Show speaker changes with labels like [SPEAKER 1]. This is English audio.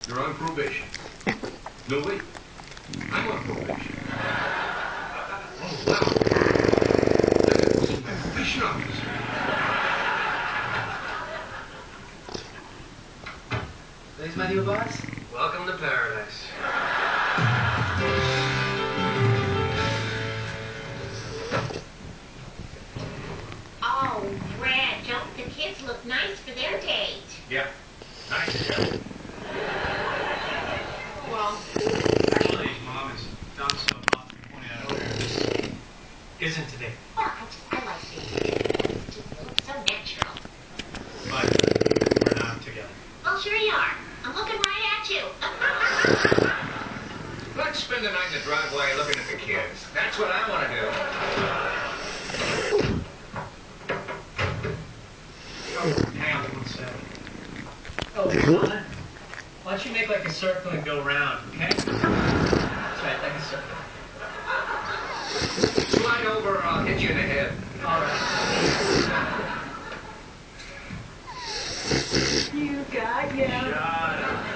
[SPEAKER 1] You're on probation. No, wait. I'm on probation. Oh, wow. This is my probation officer.
[SPEAKER 2] These my new boss?
[SPEAKER 1] Welcome to paradise.
[SPEAKER 3] Oh, Brad, don't the kids look nice for their date?
[SPEAKER 1] Yeah. Nice, yeah.
[SPEAKER 3] Well,
[SPEAKER 2] Actually, Mom, as Don so often pointed out earlier, this isn't today.
[SPEAKER 3] well, I like these. It just looks so natural.
[SPEAKER 2] But we're not together.
[SPEAKER 3] Well, sure you are. I'm looking right at you.
[SPEAKER 1] Let's spend the night in the driveway looking at the kids. That's what I want to do.
[SPEAKER 2] Hang on one sec. Oh, Don, why don't you make like a circle and go round, okay? That's right, like a circle.
[SPEAKER 1] Slide over or I'll hit you in the head.
[SPEAKER 2] All right.
[SPEAKER 3] You got ya.
[SPEAKER 2] Shut up.